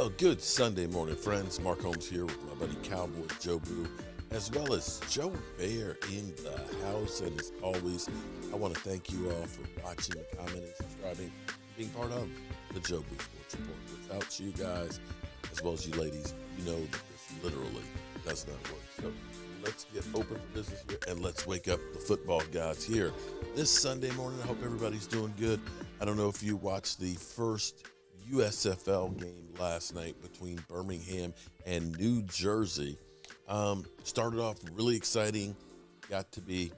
Well, good Sunday morning, friends. Mark Holmes here with my buddy Cowboy Joe Boo, as well as Joe Bear in the house. And as always, I want to thank you all for watching, commenting, subscribing, being part of the Joe Boo Sports Report. Without you guys, as well as you ladies, you know that this literally does not work. So let's get open for business here and let's wake up the football gods here this Sunday morning. I hope everybody's doing good. I don't know if you watched the first USFL game last night between Birmingham and New Jersey. Started off really exciting. Got to be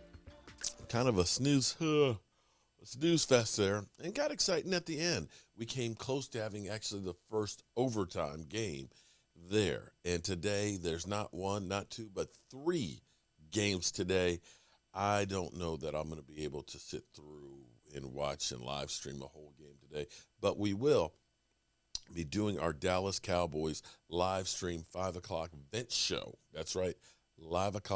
kind of a snooze fest there, and got exciting at the end. We came close to having actually the first overtime game there. And today there's not one, not two, but three games today. I don't know that I'm going to be able to sit through and watch and live stream a whole game today, but we will be doing our Dallas Cowboys live stream 5 o'clock event show. That's right, live 5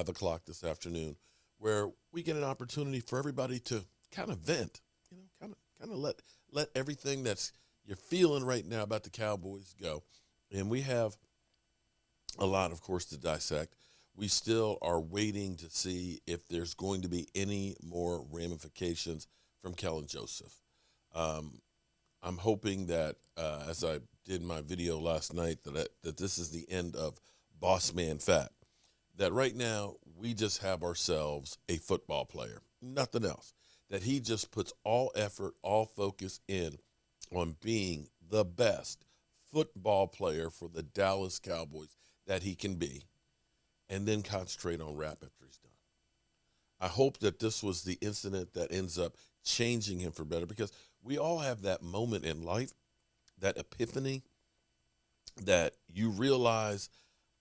o'clock this afternoon, where we get an opportunity for everybody to kind of vent, kind of let everything that's you're feeling right now about the Cowboys go. And we have a lot, of course, to dissect. We still are waiting to see if there's going to be any more ramifications from Kelvin Joseph. I'm hoping that, as I did my video last night, that this is the end of Boss Man Fat. That right now we just have ourselves a football player, nothing else. That he just puts all effort, all focus in on being the best football player for the Dallas Cowboys that he can be, and then concentrate on rap after he's done. I hope that this was the incident that ends up changing him for better, because we all have that moment in life, that epiphany, that you realize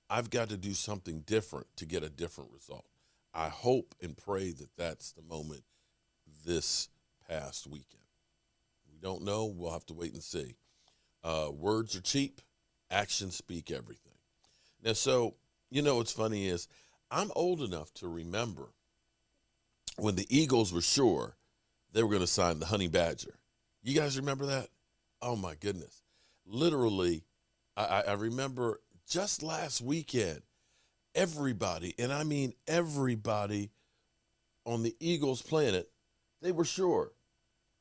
I've got to do something different to get a different result. I hope and pray that that's the moment this past weekend. We don't know. We'll have to wait and see. Words are cheap. Actions speak everything. Now, so, what's funny is I'm old enough to remember when the Eagles were sure they were going to sign the Honey Badger. You guys remember that? Oh, my goodness. Literally, I remember just last weekend, everybody, and I mean everybody on the Eagles planet, they were sure.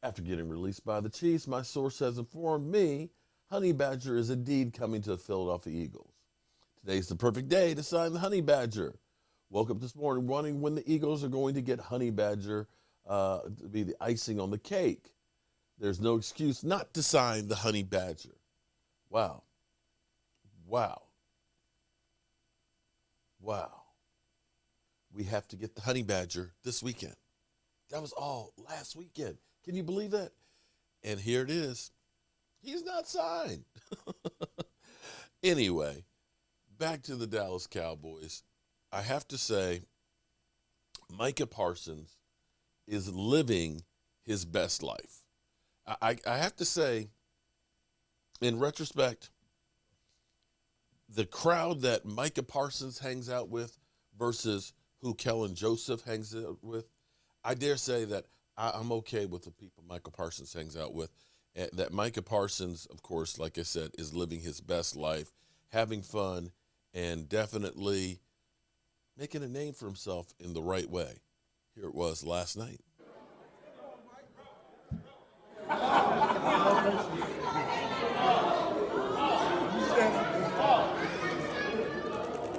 After getting released by the Chiefs, my source has informed me Honey Badger is indeed coming to the Philadelphia Eagles. Today's the perfect day to sign the Honey Badger. Woke up this morning wondering when the Eagles are going to get Honey Badger to be the icing on the cake. There's no excuse not to sign the Honey Badger. Wow. We have to get the Honey Badger this weekend. That was all last weekend. Can you believe that? And here it is. He's not signed. Anyway, back to the Dallas Cowboys. I have to say, Micah Parsons is living his best life. I have to say, in retrospect, the crowd that Micah Parsons hangs out with versus who Kelvin Joseph hangs out with, I dare say that I'm okay with the people Micah Parsons hangs out with. That Micah Parsons, of course, like I said, is living his best life, having fun, and definitely making a name for himself in the right way. Here it was last night.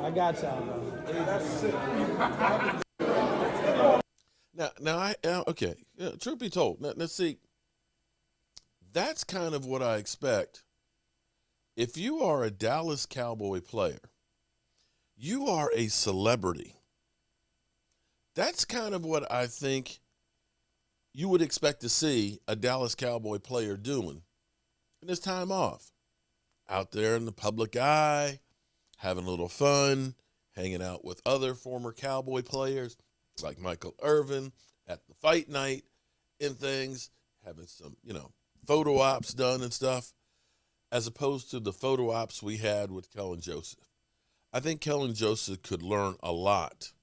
I got y'all, bro. Okay. Truth be told, now see, that's kind of what I expect. If you are a Dallas Cowboy player, you are a celebrity. That's kind of what I think you would expect to see a Dallas Cowboy player doing in his time off. Out there in the public eye, having a little fun, hanging out with other former Cowboy players like Michael Irvin at the fight night and things, having some, photo ops done and stuff, as opposed to the photo ops we had with Kelvin Joseph. I think Kelvin Joseph could learn a lot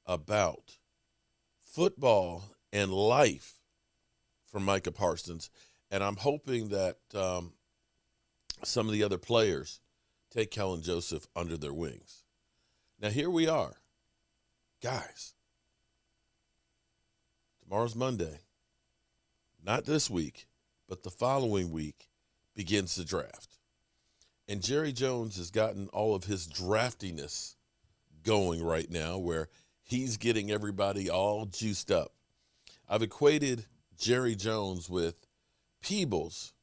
about football and life from Micah Parsons, And I'm hoping that some of the other players take Kelvin Joseph under their wings. Now, here we are. Guys, tomorrow's Monday. Not this week, but the following week begins the draft. And Jerry Jones has gotten all of his draftiness going right now where he's getting everybody all juiced up. I've equated Jerry Jones with Peebles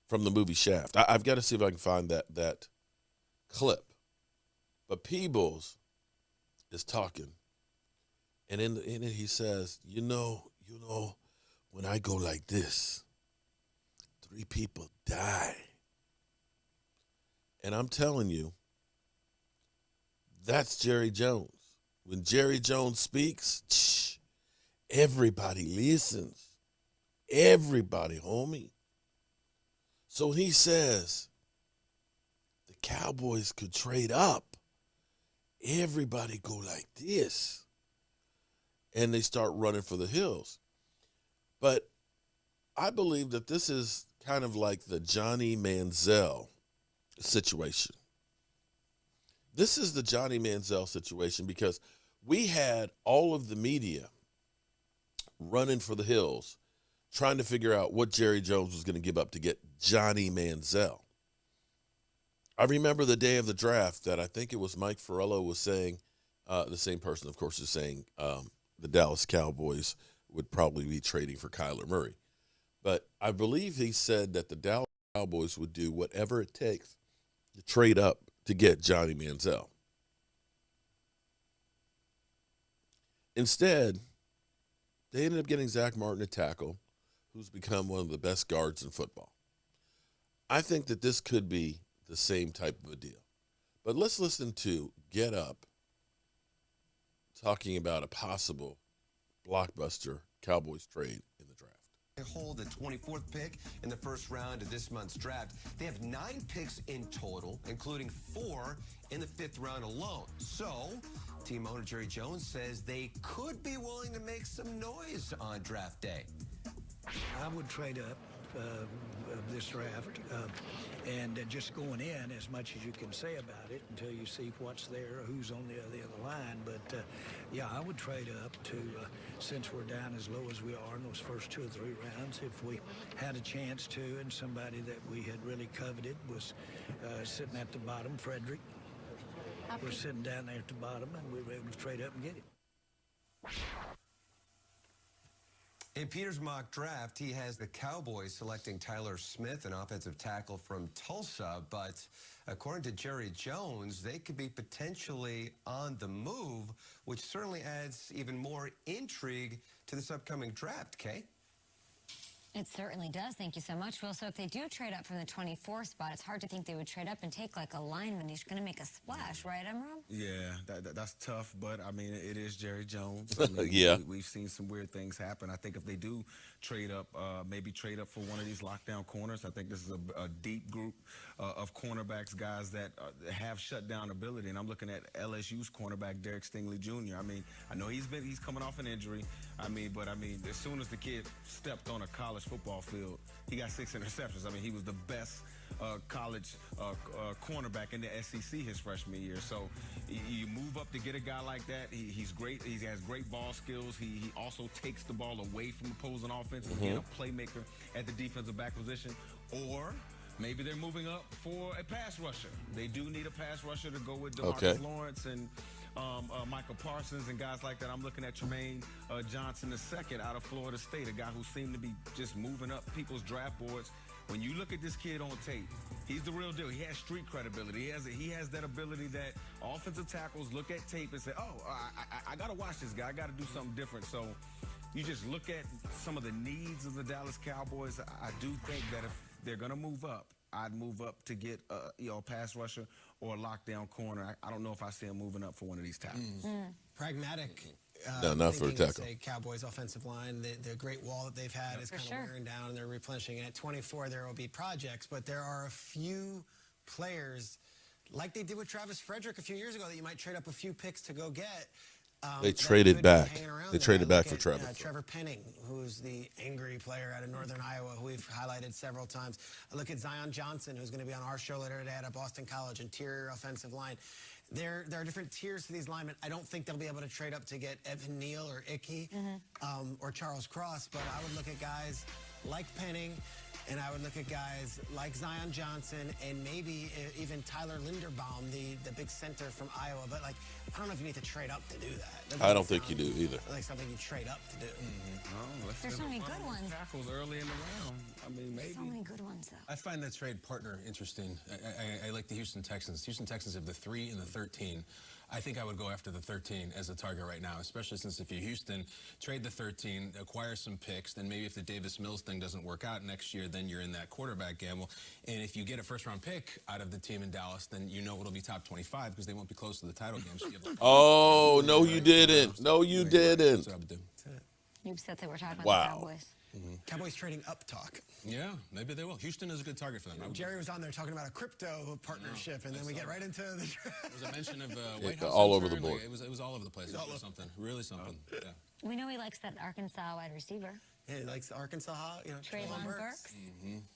from the movie Shaft. I've got to see if I can find that clip. But Peebles is talking. And in it he says, you know, when I go like this, 3 people die. And I'm telling you, that's Jerry Jones. When Jerry Jones speaks, everybody listens. Everybody, homie. So he says, the Cowboys could trade up. Everybody go like this. And they start running for the hills. But I believe that this is kind of like the Johnny Manziel situation. This is the Johnny Manziel situation because we had all of the media running for the hills trying to figure out what Jerry Jones was going to give up to get Johnny Manziel. I remember the day of the draft that I think it was Mike Farello was saying, the same person, of course, is saying the Dallas Cowboys would probably be trading for Kyler Murray. But I believe he said that the Dallas Cowboys would do whatever it takes to trade up to get Johnny Manziel. Instead, they ended up getting Zach Martin, a tackle, who's become one of the best guards in football. I think that this could be the same type of a deal. But let's listen to Get Up talking about a possible blockbuster Cowboys trade in the draft. They hold the 24th pick in the first round of this month's draft. They have 9 picks in total, including 4 in the 5th round alone. So, team owner Jerry Jones says they could be willing to make some noise on draft day. I would trade up this draft and just going in as much as you can say about it until you see what's there, who's on the other line. But yeah, I would trade up to, since we're down as low as we are in those first 2 or 3 rounds, if we had a chance to, and somebody that we had really coveted was sitting at the bottom, Frederick. We're sitting down there at the bottom, and we were able to trade up and get him. In Peter's mock draft, he has the Cowboys selecting Tyler Smith, an offensive tackle from Tulsa. But according to Jerry Jones, they could be potentially on the move, which certainly adds even more intrigue to this upcoming draft, Kay? It certainly does. Thank you so much, Will. So if they do trade up from the 24th spot, it's hard to think they would trade up and take like a lineman. He's going to make a splash, right, Emron? Yeah, that's tough, but I mean, it is Jerry Jones. I mean, yeah. We've seen some weird things happen. I think if they do trade up, maybe trade up for one of these lockdown corners, I think this is a deep group of cornerbacks, guys that have shutdown ability. And I'm looking at LSU's cornerback, Derek Stingley Jr. I mean, I know he's coming off an injury. But as soon as the kid stepped on a college football field, he got 6 interceptions. I mean, he was the best college cornerback in the SEC his freshman year. So you move up to get a guy like that. He's great. He has great ball skills. He also takes the ball away from opposing offenses. Again, a playmaker at the defensive back position. Or maybe they're moving up for a pass rusher. They do need a pass rusher to go with DeMarcus Lawrence and Micah Parsons and guys like that. I'm looking at Tremaine Johnson II out of Florida State, a guy who seemed to be just moving up people's draft boards. When you look at this kid on tape, he's the real deal. He has street credibility. He has that ability that offensive tackles look at tape and say, oh, I got to watch this guy. I got to do something different. So you just look at some of the needs of the Dallas Cowboys. I do think that if they're going to move up, I'd move up to get a pass rusher or a lockdown corner. I don't know if I see him moving up for one of these tackles. Pragmatic. No, not for a tackle. Say Cowboys offensive line, the great wall that they've had is kind of wearing down, and they're replenishing. And at 24, there will be projects, but there are a few players, like they did with Travis Frederick a few years ago, that you might trade up a few picks to go get. They traded back. They traded back for Trevor. Trevor. Trevor Penning, who's the angry player out of Northern Iowa, who we've highlighted several times. I look at Zion Johnson, who's going to be on our show later today out of Boston College, interior offensive line. There are different tiers to these linemen. I don't think they'll be able to trade up to get Evan Neal or Ickey or Charles Cross, but I would look at guys like Penning, and I would look at guys like Zion Johnson and maybe even Tyler Linderbaum, the big center from Iowa. But, like, I don't know if you need to trade up to do that. I don't think you do either. Like something you trade up to do. There's so many good ones. Tackles early in the round. I mean, maybe. So many good ones, though. I find that trade partner interesting. I like the Houston Texans. Houston Texans have the 3 and the 13. I think I would go after the 13 as a target right now, especially since if you're Houston, trade the 13, acquire some picks, then maybe if the Davis Mills thing doesn't work out next year, then you're in that quarterback gamble. And if you get a first-round pick out of the team in Dallas, then you know it'll be top 25 because they won't be close to the title game. So you have Oh, no, you didn't. No, you didn't. That's what I would do. You said they were talking about Wow. the Cowboys. Cowboys trading up talk. Yeah, maybe they will. Houston is a good target for them. Jerry was on there talking about a crypto partnership, and then we get right into the There was a mention of White House all over the intern. board. It was all over the place. It was something, really something. Yeah. We know he likes that Arkansas wide receiver, Yeah, he likes Arkansas, Trayvon Burks.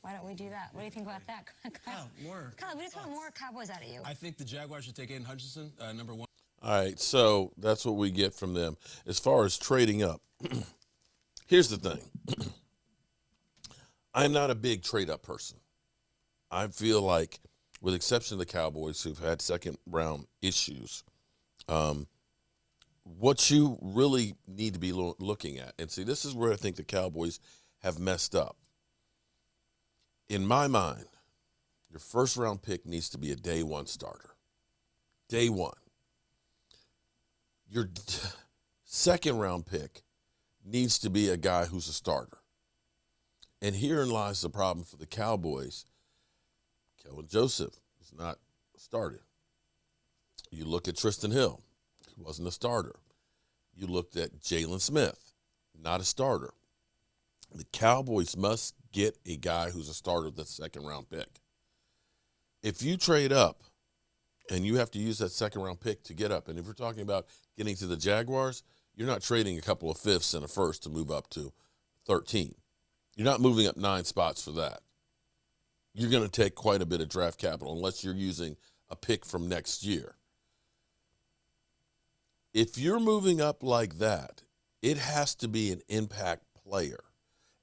Why don't we do that? What do you think about that? Oh, more. Kyle, we just want more Cowboys out of you. I think the Jaguars should take Aiden Hutchinson, number 1. All right, so that's what we get from them. As far as trading up, here's the thing. I'm not a big trade-up person. I feel like, with the exception of the Cowboys who've had second-round issues, what you really need to be looking at, and see, this is where I think the Cowboys have messed up. In my mind, your first-round pick needs to be a day one starter. Day one. Your second-round pick needs to be a guy who's a starter. And herein lies the problem for the Cowboys. Kelvin Joseph is not started. You look at Tristan Hill, he wasn't a starter. You looked at Jalen Smith, not a starter. The Cowboys must get a guy who's a starter that's a second-round pick. If you trade up and you have to use that second-round pick to get up, and if we're talking about getting to the Jaguars, you're not trading a couple of fifths and a first to move up to 13. You're not moving up 9 spots for that. You're going to take quite a bit of draft capital unless you're using a pick from next year. If you're moving up like that, it has to be an impact player,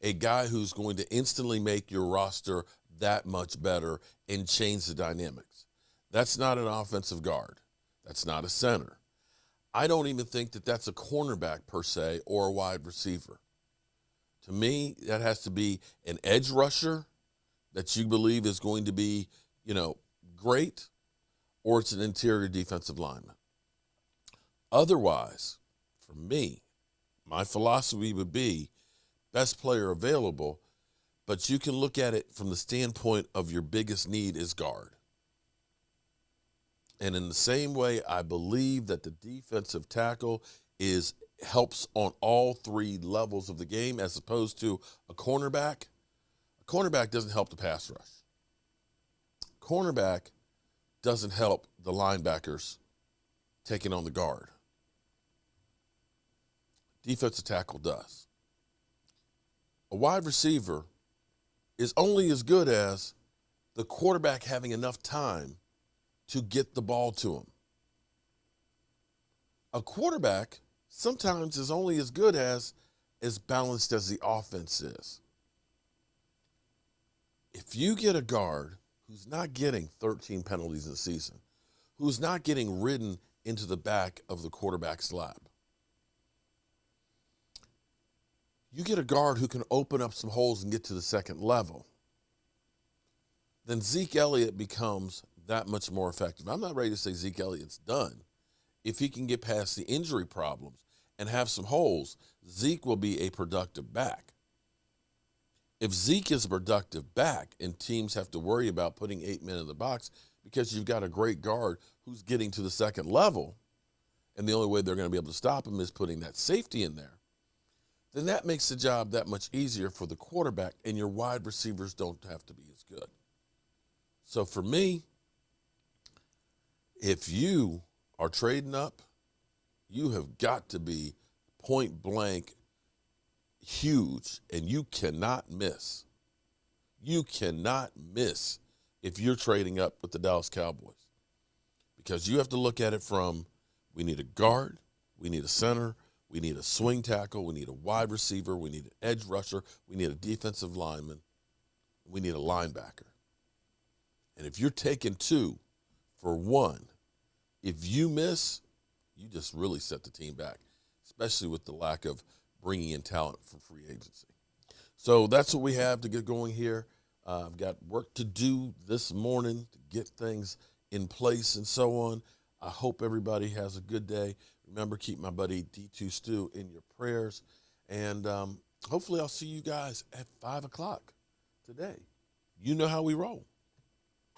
a guy who's going to instantly make your roster that much better and change the dynamics. That's not an offensive guard. That's not a center. I don't even think that that's a cornerback per se or a wide receiver. To me, that has to be an edge rusher that you believe is going to be, great, or it's an interior defensive lineman. Otherwise, for me, my philosophy would be best player available, but you can look at it from the standpoint of your biggest need is guard. And in the same way, I believe that the defensive tackle helps on all 3 levels of the game as opposed to a cornerback. A cornerback doesn't help the pass rush. Cornerback doesn't help the linebackers taking on the guard. Defensive tackle does. A wide receiver is only as good as the quarterback having enough time to get the ball to him. A quarterback sometimes is only as good as balanced as the offense is. If you get a guard who's not getting 13 penalties in a season, who's not getting ridden into the back of the quarterback's lap, you get a guard who can open up some holes and get to the second level, then Zeke Elliott becomes that much more effective. I'm not ready to say Zeke Elliott's done. If he can get past the injury problems and have some holes, Zeke will be a productive back. If Zeke is a productive back and teams have to worry about putting 8 men in the box because you've got a great guard who's getting to the second level, and the only way they're going to be able to stop him is putting that safety in there, then that makes the job that much easier for the quarterback, and your wide receivers don't have to be as good. So for me, if you are trading up you have got to be point blank huge, and you cannot miss. You cannot miss if you're trading up with the Dallas Cowboys, because you have to look at it from, we need a guard, we need a center, we need a swing tackle, we need a wide receiver, we need an edge rusher, we need a defensive lineman, we need a linebacker. And if you're taking 2 for 1, if you miss, you just really set the team back, especially with the lack of bringing in talent for free agency. So that's what we have to get going here. I've got work to do this morning to get things in place and so on. I hope everybody has a good day. Remember, keep my buddy D2 Stu in your prayers. And hopefully I'll see you guys at 5 o'clock today. You know how we roll.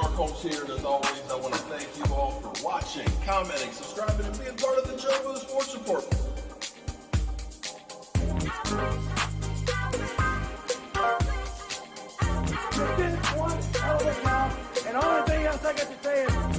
Our coach here, and as always, I want to thank you all for watching, commenting, subscribing, and being part of the Joe for the Sports Report. Just did one hell of a job, and the only thing else I got to say is